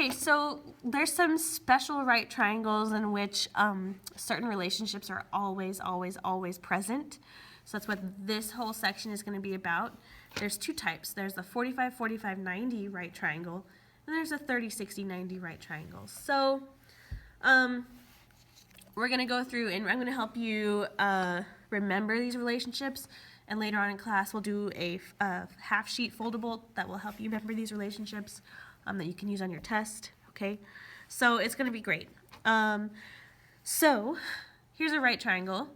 Okay, so there's some special right triangles in which certain relationships are always, always, always present. So that's what this whole section is going to be about. There's two types. There's the 45, 45, 90 right triangle, and there's a 30, 60, 90 right triangle. So we're going to go through, and I'm going to help you remember these relationships. And later on in class, we'll do a half sheet foldable that will help you remember these relationships that you can use on your test, okay? So it's going to be great. So here's a right triangle.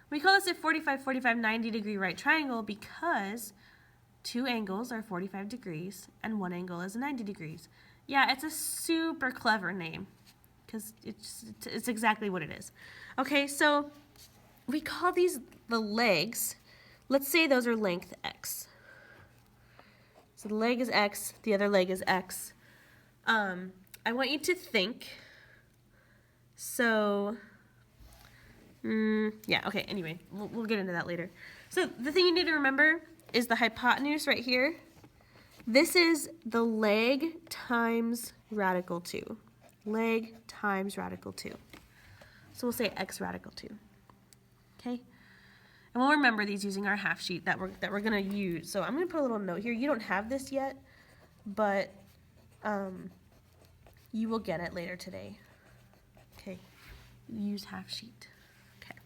We call this a 45, 45, 90 degree right triangle because two angles are 45 degrees and one angle is 90 degrees. Yeah, it's a super clever name because it's exactly what it is. Okay, so we call these the legs. Let's say those are length x. So the leg is x, the other leg is x. I want you to think. So, yeah, okay, anyway, we'll get into that later. So the thing you need to remember is the hypotenuse right here. This is the leg times radical 2. Leg times radical 2. So we'll say x radical 2. Okay? And we'll remember these using our half sheet that we're going to use. So I'm going to put a little note here. You don't have this yet, but you will get it later today. Okay. Use half sheet. Okay.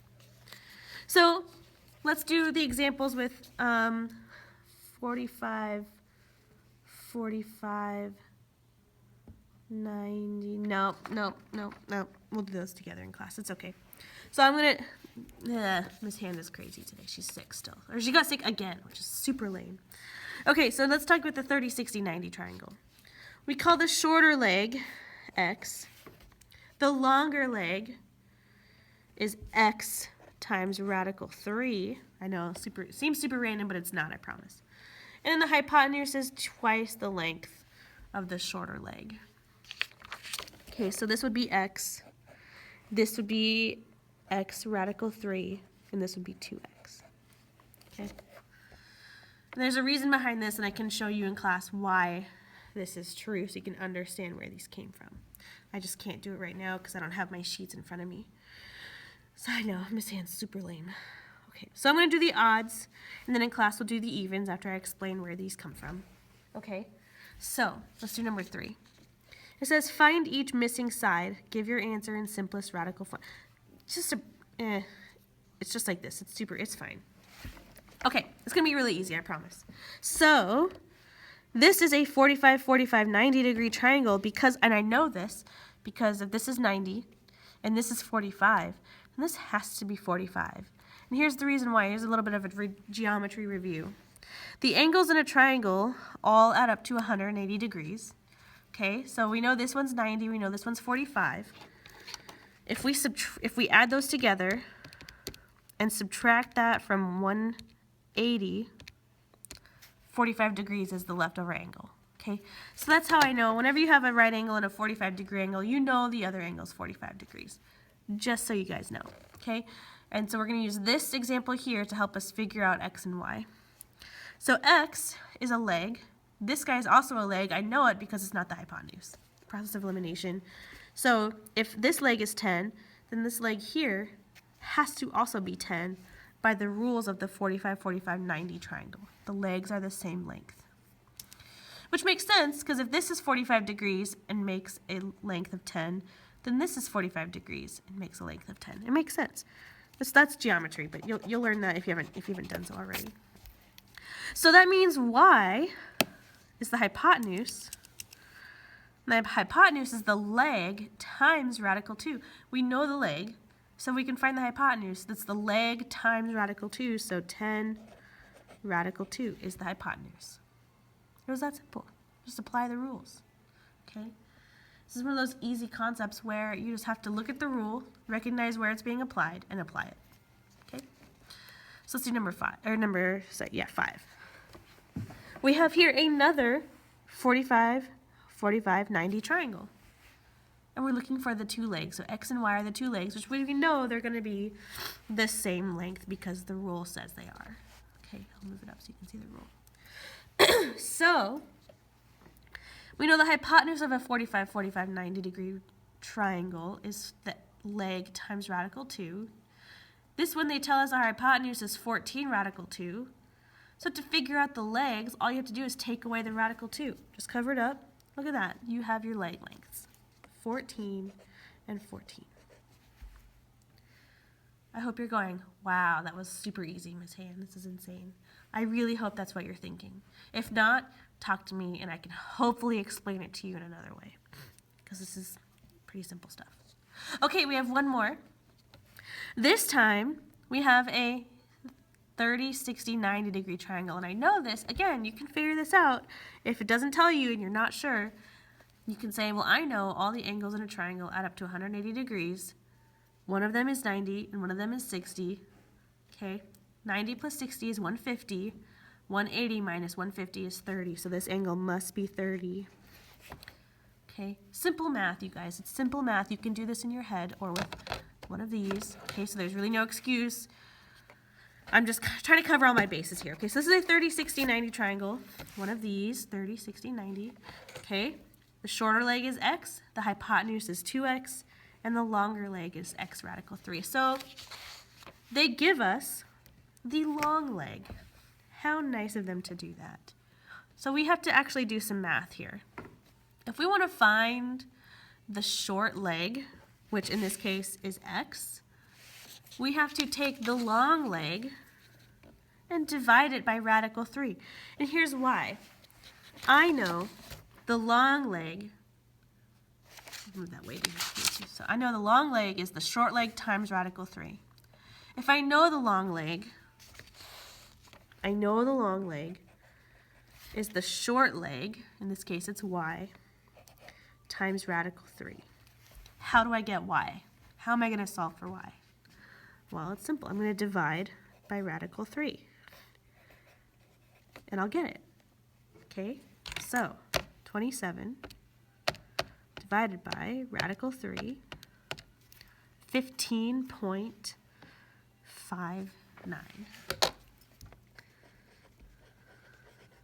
So let's do the examples with 45, 45, 90. Nope. We'll do those together in class. It's okay. So I'm going to... Miss Hannah's crazy today. She's sick still. Or she got sick again, which is super lame. Okay, so let's talk about the 30, 60, 90 triangle. We call the shorter leg x. The longer leg is x times radical 3. I know, it seems super random, but it's not, I promise. And then the hypotenuse is twice the length of the shorter leg. Okay, so this would be x. This would be x radical 3, and this would be 2x. Okay? And there's a reason behind this, and I can show you in class why this is true so you can understand where these came from. I just can't do it right now because I don't have my sheets in front of me. So I know, Miss Hand's super lame. Okay, so I'm going to do the odds, and then in class we'll do the evens after I explain where these come from. Okay, so let's do number 3. It says, find each missing side. Give your answer in simplest radical form. It's just like this. It's fine. Okay, it's going to be really easy, I promise. So, this is a 45, 45, 90 degree triangle because, and I know this, because if this is 90 and this is 45, and this has to be 45. And here's the reason why. Here's a little bit of a geometry review. The angles in a triangle all add up to 180 degrees. Okay, so we know this one's 90, we know this one's 45. If we add those together and subtract that from 180, 45 degrees is the leftover angle. Okay, so that's how I know whenever you have a right angle and a 45 degree angle, you know the other angle is 45 degrees. Just so you guys know. Okay, and so we're going to use this example here to help us figure out x and y. So x is a leg. This guy is also a leg. I know it because it's not the hypotenuse. Process of elimination. So if this leg is 10, then this leg here has to also be 10 by the rules of the 45, 45, 90 triangle. The legs are the same length. Which makes sense because if this is 45 degrees and makes a length of 10, then this is 45 degrees and makes a length of 10. It makes sense. That's geometry, but you'll learn that if you haven't done so already. So that means y is the hypotenuse. The hypotenuse is the leg times radical 2. We know the leg, so we can find the hypotenuse. That's the leg times radical 2, so 10 radical 2 is the hypotenuse. It was that simple. Just apply the rules, okay? This is one of those easy concepts where you just have to look at the rule, recognize where it's being applied, and apply it, okay? So let's do number 5. We have here another 45, 45, 90 triangle. And we're looking for the two legs. So x and y are the two legs, which we know they're going to be the same length because the rule says they are. Okay, I'll move it up so you can see the rule. So, We know the hypotenuse of a 45, 45, 90 degree triangle is the leg times radical 2. This one, they tell us our hypotenuse is 14 radical 2. So to figure out the legs, all you have to do is take away the radical 2. Just cover it up. Look at that. You have your leg lengths. 14 and 14. I hope you're going, wow, that was super easy, Miss Han. This is insane. I really hope that's what you're thinking. If not, talk to me and I can hopefully explain it to you in another way, because this is pretty simple stuff. Okay, we have one more. This time, we have a 30, 60, 90 degree triangle. And I know this, again, you can figure this out. If it doesn't tell you and you're not sure, you can say, well, I know all the angles in a triangle add up to 180 degrees. One of them is 90 and one of them is 60. Okay, 90 plus 60 is 150. 180 minus 150 is 30. So this angle must be 30. Okay, simple math, you guys. It's simple math. You can do this in your head or with one of these. Okay, so there's really no excuse. I'm just trying to cover all my bases here. Okay, so this is a 30, 60, 90 triangle. One of these, 30, 60, 90. Okay, the shorter leg is x, the hypotenuse is 2x, and the longer leg is x radical 3. So they give us the long leg. How nice of them to do that. So we have to actually do some math here. If we want to find the short leg, which in this case is x, we have to take the long leg and divide it by radical 3. And here's why. I know the long leg, move that way, so I know the long leg is the short leg times radical 3. If I know the long leg, I know the long leg is the short leg, in this case it's y, times radical 3. How do I get y? How am I going to solve for y? Well, it's simple. I'm going to divide by radical 3. And I'll get it. Okay? So, 27 divided by radical 3, 15.59.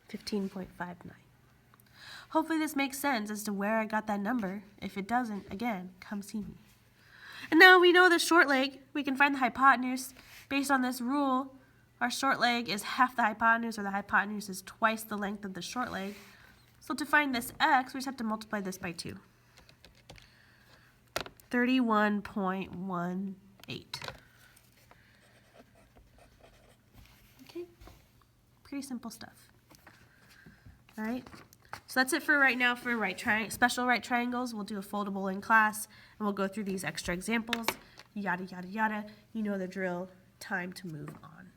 15.59. Hopefully this makes sense as to where I got that number. If it doesn't, again, come see me. And now we know the short leg. We can find the hypotenuse. Based on this rule, our short leg is half the hypotenuse, or the hypotenuse is twice the length of the short leg. So to find this x, we just have to multiply this by 2. 31.18. Okay, pretty simple stuff. All right, so that's it for right now for special right triangles. We'll do a foldable in class, and we'll go through these extra examples, yada, yada, yada. You know the drill. Time to move on.